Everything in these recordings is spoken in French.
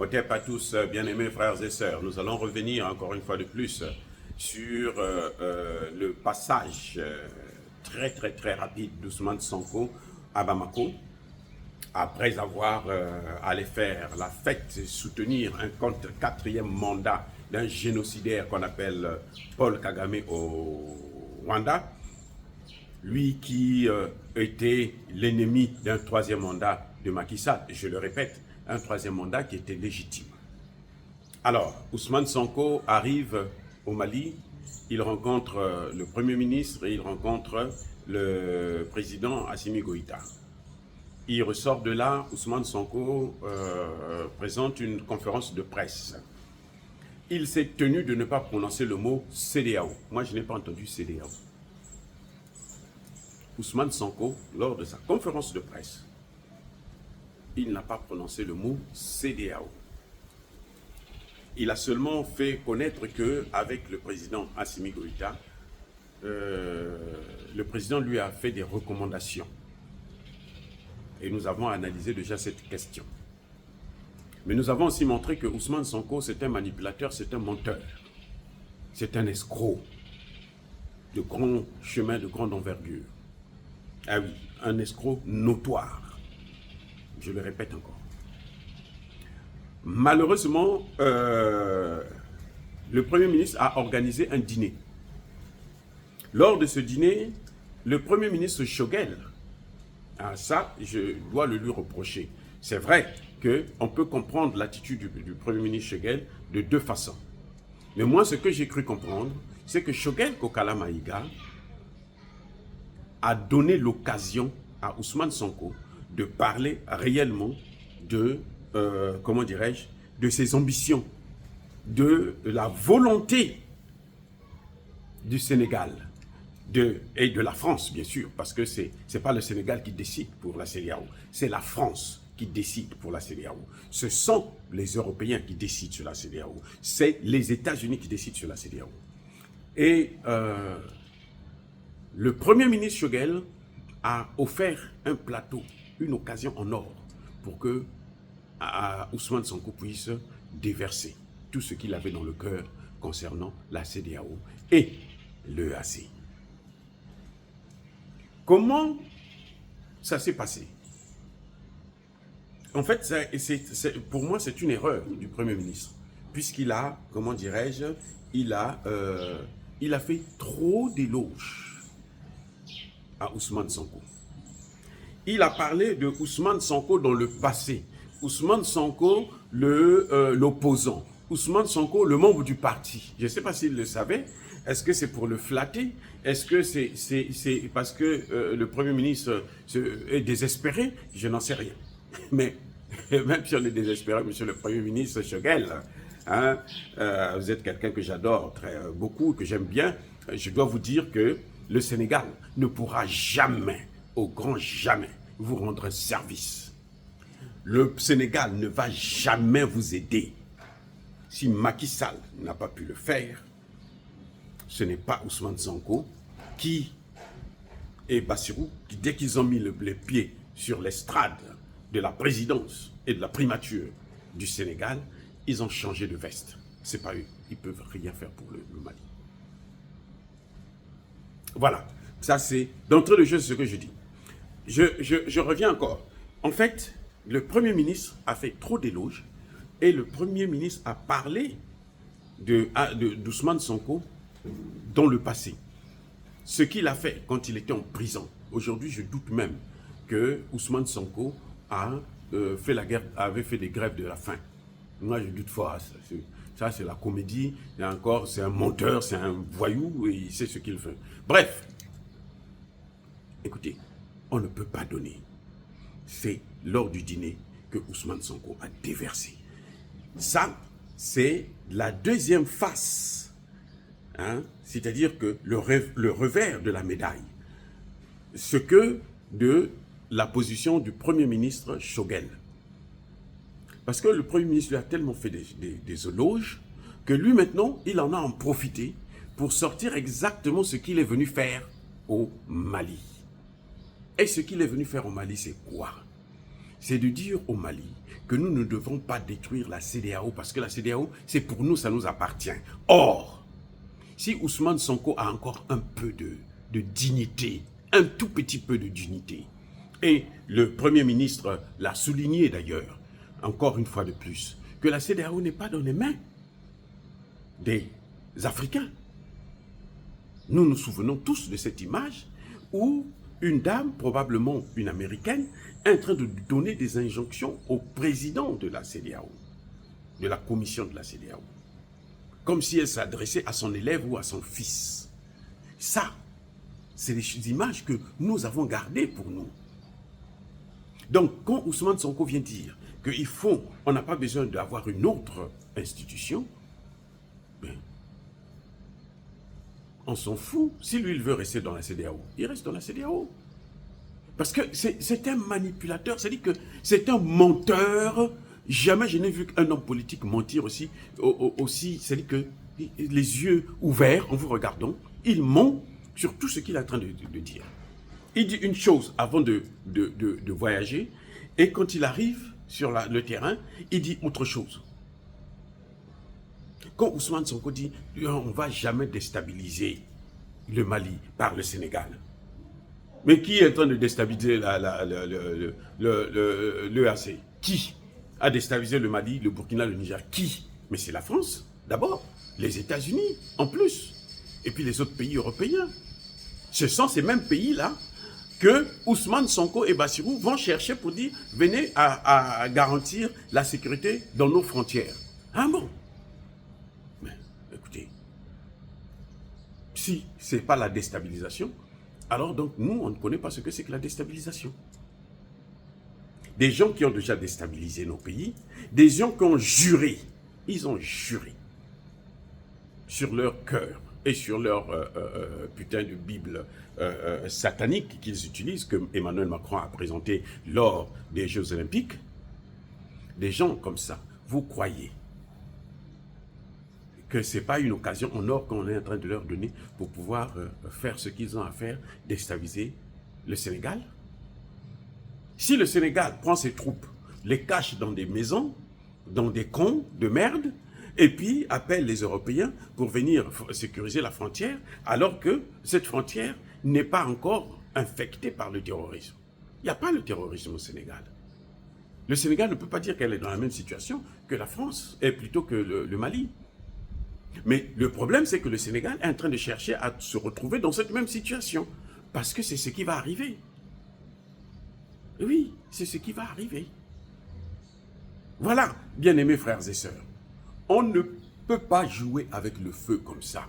Otep à tous, bien-aimés frères et sœurs. Nous allons revenir encore une fois de plus sur le passage très rapide d'Ousmane Sonko à Bamako, après avoir allé faire la fête et soutenir un quatrième mandat d'un génocidaire qu'on appelle Paul Kagame au Rwanda, lui qui était l'ennemi d'un troisième mandat de Macky Sall, je le répète, un troisième mandat qui était légitime. Alors, Ousmane Sonko arrive au Mali, il rencontre le Premier ministre et il rencontre le président Assimi Goïta. Il ressort de là, Ousmane Sonko présente une conférence de presse. Il s'est tenu de ne pas prononcer le mot CEDEAO. Moi, je n'ai pas entendu CEDEAO. Ousmane Sonko, lors de sa conférence de presse, il n'a pas prononcé le mot CEDEAO. Il a seulement fait connaître qu'avec le président Assimi Goïta, le président lui a fait des recommandations. Et nous avons analysé déjà cette question. Mais nous avons aussi montré que Ousmane Sonko, c'est un manipulateur, c'est un menteur. C'est un escroc de grand chemin, de grande envergure. Ah oui, un escroc notoire. Je le répète encore. Malheureusement, le Premier ministre a organisé un dîner. Lors de ce dîner, le Premier ministre Shogel, ça, je dois le lui reprocher. C'est vrai qu'on peut comprendre l'attitude du Premier ministre Shogel de deux façons. Mais moi, ce que j'ai cru comprendre, c'est que Shogel Kokala Maïga a donné l'occasion à Ousmane Sonko de parler réellement de, comment dirais-je, de ses ambitions, de la volonté du Sénégal et de la France, bien sûr, parce que ce n'est pas le Sénégal qui décide pour la CEDEAO, c'est la France qui décide pour la CEDEAO. Ce sont les Européens qui décident sur la CEDEAO. C'est les États-Unis qui décident sur la CEDEAO. Et le Premier ministre Shogel a offert un plateau, une occasion en or pour que Ousmane Sonko puisse déverser tout ce qu'il avait dans le cœur concernant la CEDEAO et l'EAC. Comment ça s'est passé? En fait, pour moi, c'est une erreur du Premier ministre, puisqu'il a, comment dirais-je, il a fait trop d'éloges à Ousmane Sonko. Il a parlé de Ousmane Sonko dans le passé. Ousmane Sonko, l'opposant. Ousmane Sonko, le membre du parti. Je ne sais pas s'il le savait. Est-ce que c'est pour le flatter? Est-ce que c'est parce que le Premier ministre est désespéré? Je n'en sais rien. Mais même si on est désespéré, monsieur le Premier ministre Shogel, hein, vous êtes quelqu'un que j'adore beaucoup, que j'aime bien. Je dois vous dire que le Sénégal ne pourra jamais, au grand jamais, vous rendre service. Le Sénégal ne va jamais vous aider. Si Macky Sall n'a pas pu le faire, ce n'est pas Ousmane Sonko et Bassirou qui, dès qu'ils ont mis les pieds sur l'estrade de la présidence et de la primature du Sénégal, ils ont changé de veste. Ce n'est pas eux. Ils ne peuvent rien faire pour le Mali. Voilà, ça c'est d'entrée de jeu ce que je dis. Je reviens encore. En fait, le Premier ministre a fait trop d'éloges et le Premier ministre a parlé d'Ousmane Sonko dans le passé. Ce qu'il a fait quand il était en prison. Aujourd'hui, je doute même que Ousmane Sonko avait fait des grèves de la faim. Moi, je doute fort. Ça, c'est la comédie. Et encore, c'est un menteur, c'est un voyou et il sait ce qu'il fait. Bref, écoutez, on ne peut pas donner. C'est lors du dîner que Ousmane Sonko a déversé. Ça, c'est la deuxième face. Hein? C'est-à-dire que le revers de la médaille. Ce que de la position du Premier ministre Shogel. Parce que le Premier ministre lui a tellement fait des éloges que lui maintenant, il en a profité pour sortir exactement ce qu'il est venu faire au Mali. Et ce qu'il est venu faire au Mali, c'est quoi? c'est de dire au Mali que nous ne devons pas détruire la CEDEAO parce que la CEDEAO, c'est pour nous, ça nous appartient. Or, si Ousmane Sonko a encore un peu de dignité, un tout petit peu de dignité, et le Premier ministre l'a souligné d'ailleurs, encore une fois de plus, que la CEDEAO n'est pas dans les mains des Africains. Nous nous souvenons tous de cette image où une dame, probablement une Américaine, est en train de donner des injonctions au président de la CEDEAO, de la commission de la CEDEAO, comme si elle s'adressait à son élève ou à son fils. Ça, c'est des images que nous avons gardées pour nous. Donc, quand Ousmane Sonko vient dire qu'il faut, on n'a pas besoin d'avoir une autre institution, ben, on s'en fout. Si lui, il veut rester dans la CEDEAO, il reste dans la CEDEAO. Parce que c'est un manipulateur, c'est-à-dire que c'est un menteur. Jamais je n'ai vu qu'un homme politique mentir aussi, c'est-à-dire que les yeux ouverts, en vous regardant, il ment sur tout ce qu'il est en train de dire. Il dit une chose avant de voyager, et quand il arrive sur le terrain, il dit autre chose. Quand Ousmane Sonko dit on ne va jamais déstabiliser le Mali par le Sénégal. Mais qui est en train de déstabiliser l'EAC? Qui a déstabilisé le Mali, le Burkina, le Niger? Qui? Mais c'est la France, d'abord. Les États-Unis, en plus. Et puis les autres pays européens. Ce sont ces mêmes pays-là que Ousmane Sonko et Bassirou vont chercher pour dire venez à garantir la sécurité dans nos frontières. Ah bon? Mais écoutez, si ce n'est pas la déstabilisation, alors donc nous, on ne connaît pas ce que c'est que la déstabilisation. Des gens qui ont déjà déstabilisé nos pays, des gens qui ont juré, ils ont juré sur leur cœur et sur leur putain de Bible satanique qu'ils utilisent, que Emmanuel Macron a présenté lors des Jeux Olympiques. Des gens comme ça, vous croyez que ce n'est pas une occasion en or qu'on est en train de leur donner pour pouvoir faire ce qu'ils ont à faire, déstabiliser le Sénégal? Si le Sénégal prend ses troupes, les cache dans des maisons, dans des camps de merde, et puis appelle les Européens pour venir sécuriser la frontière, alors que cette frontière n'est pas encore infectée par le terrorisme. Il n'y a pas le terrorisme au Sénégal. Le Sénégal ne peut pas dire qu'elle est dans la même situation que la France, et plutôt que le Mali. Mais le problème, c'est que le Sénégal est en train de chercher à se retrouver dans cette même situation. Parce que c'est ce qui va arriver. Oui, c'est ce qui va arriver. Voilà, bien-aimés frères et sœurs. On ne peut pas jouer avec le feu comme ça.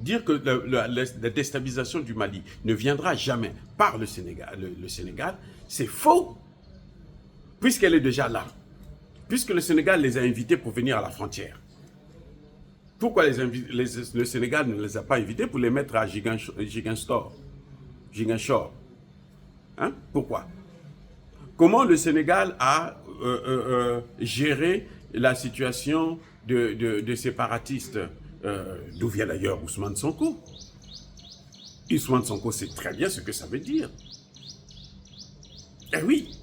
Dire que la déstabilisation du Mali ne viendra jamais par le Sénégal, c'est faux. Puisqu'elle est déjà là. Puisque le Sénégal les a invités pour venir à la frontière. Pourquoi le Sénégal ne les a pas invités pour les mettre à Ziguinchor? Hein? Pourquoi? Comment le Sénégal a géré la situation de séparatistes, d'où vient d'ailleurs Ousmane Sonko? Ousmane Sonko sait très bien ce que ça veut dire. Eh oui.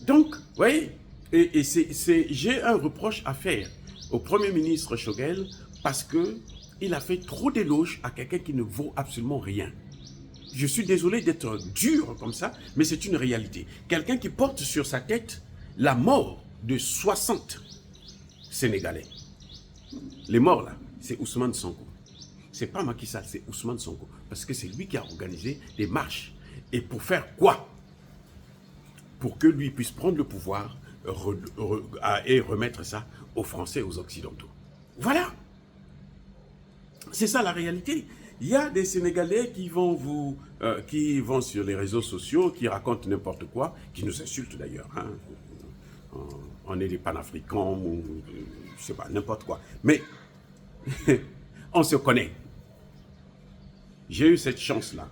Donc, vous voyez, j'ai un reproche à faire au Premier ministre Choguel parce qu'il a fait trop d'éloges à quelqu'un qui ne vaut absolument rien. Je suis désolé d'être dur comme ça, mais c'est une réalité. Quelqu'un qui porte sur sa tête la mort de 60 Sénégalais. Les morts là, c'est Ousmane Sonko. C'est pas Macky Sall, c'est Ousmane Sonko. Parce que c'est lui qui a organisé des marches. Et pour faire quoi? Pour que lui puisse prendre le pouvoir et remettre ça aux Français et aux Occidentaux. Voilà. C'est ça la réalité. Il y a des Sénégalais qui vont sur les réseaux sociaux, qui racontent n'importe quoi, qui nous insultent d'ailleurs. Hein. On est des panafricains, ou je sais pas, n'importe quoi. Mais on se connaît. J'ai eu cette chance-là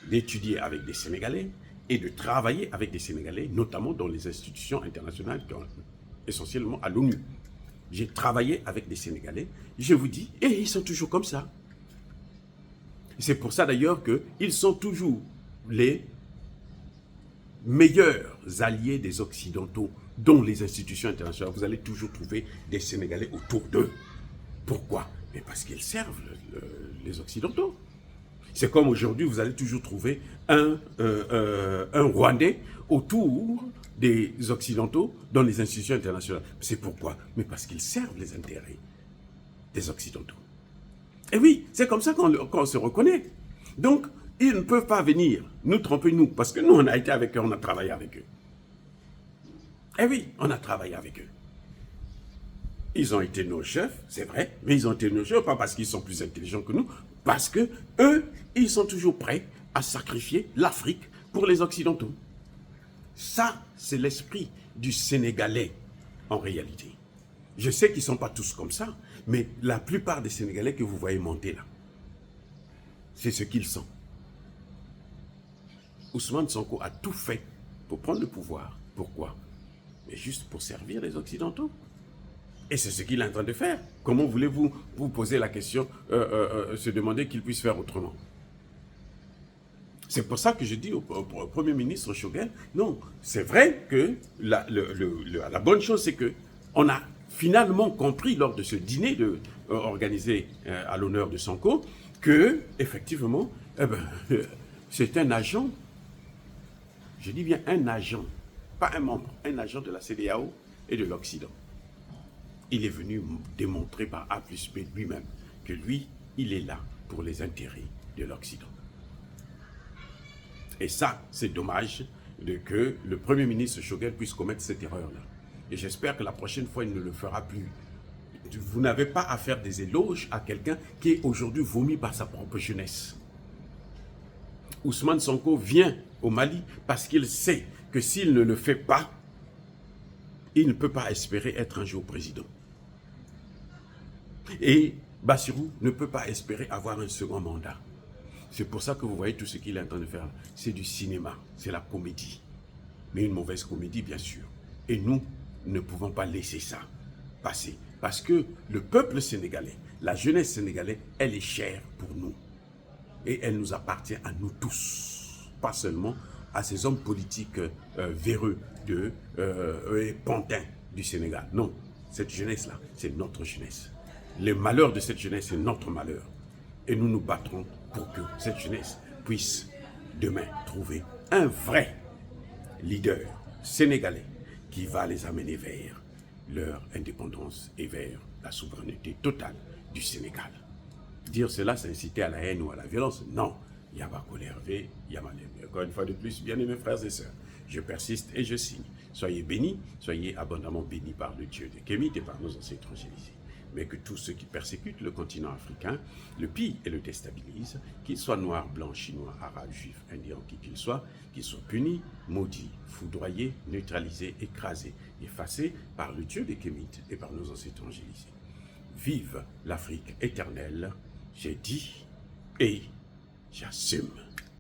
d'étudier avec des Sénégalais et de travailler avec des Sénégalais, notamment dans les institutions internationales, essentiellement à l'ONU. J'ai travaillé avec des Sénégalais, je vous dis, et ils sont toujours comme ça. C'est pour ça d'ailleurs qu'ils sont toujours les meilleurs alliés des Occidentaux, dont les institutions internationales, vous allez toujours trouver des Sénégalais autour d'eux. Pourquoi? Mais parce qu'ils servent les Occidentaux. C'est comme aujourd'hui, vous allez toujours trouver un Rwandais autour des Occidentaux dans les institutions internationales. C'est pourquoi? Mais parce qu'ils servent les intérêts des Occidentaux. Et oui, c'est comme ça qu'on se reconnaît. Donc, ils ne peuvent pas venir nous tromper, nous, parce que nous, on a été avec eux, on a travaillé avec eux. Eh oui, on a travaillé avec eux. Ils ont été nos chefs, c'est vrai, mais ils ont été nos chefs, pas parce qu'ils sont plus intelligents que nous, parce que eux, ils sont toujours prêts à sacrifier l'Afrique pour les Occidentaux. Ça, c'est l'esprit du Sénégalais, en réalité. Je sais qu'ils ne sont pas tous comme ça, mais la plupart des Sénégalais que vous voyez monter là, c'est ce qu'ils sont. Ousmane Sonko a tout fait pour prendre le pouvoir. Pourquoi? Mais juste pour servir les Occidentaux. Et c'est ce qu'il est en train de faire. Comment voulez-vous vous poser la question, se demander qu'il puisse faire autrement? C'est pour ça que je dis au Premier ministre Choguel, non, c'est vrai que la bonne chose, c'est qu'on a finalement compris lors de ce dîner organisé à l'honneur de Sonko, que, effectivement, c'est un agent, je dis bien un agent, pas un membre, un agent de la CEDEAO et de l'Occident. Il est venu démontrer par A plus B lui-même que lui, il est là pour les intérêts de l'Occident. Et ça, c'est dommage que le Premier ministre Choguel puisse commettre cette erreur-là. Et j'espère que la prochaine fois, il ne le fera plus. Vous n'avez pas à faire des éloges à quelqu'un qui est aujourd'hui vomi par sa propre jeunesse. Ousmane Sonko vient au Mali parce qu'il sait que s'il ne le fait pas, il ne peut pas espérer être un jour président. Et Bassirou ne peut pas espérer avoir un second mandat. C'est pour ça que vous voyez tout ce qu'il est en train de faire. C'est du cinéma, c'est la comédie. Mais une mauvaise comédie, bien sûr. Et nous ne pouvons pas laisser ça passer. Parce que le peuple sénégalais, la jeunesse sénégalaise, elle est chère pour nous. Et elle nous appartient à nous tous. Pas seulement à ces hommes politiques véreux et pantins du Sénégal. Non, cette jeunesse-là, c'est notre jeunesse. Le malheur de cette jeunesse, c'est notre malheur. Et nous nous battrons pour que cette jeunesse puisse demain trouver un vrai leader sénégalais qui va les amener vers leur indépendance et vers la souveraineté totale du Sénégal. Dire cela, c'est inciter à la haine ou à la violence. Non, Yabakole Hervé, Yamalem. Encore une fois de plus, bien-aimés frères et sœurs, je persiste et je signe. Soyez bénis, soyez abondamment bénis par le Dieu de Kémit et par nos ancêtres évangélisés. Mais que tous ceux qui persécutent le continent africain le pillent et le déstabilisent, qu'ils soient noirs, blancs, chinois, arabes, juifs, indiens, qui qu'ils soient punis, maudits, foudroyés, neutralisés, écrasés, effacés par le Dieu des Kémites et par nos ancêtres évangélisés. Vive l'Afrique éternelle, j'ai dit et j'assume.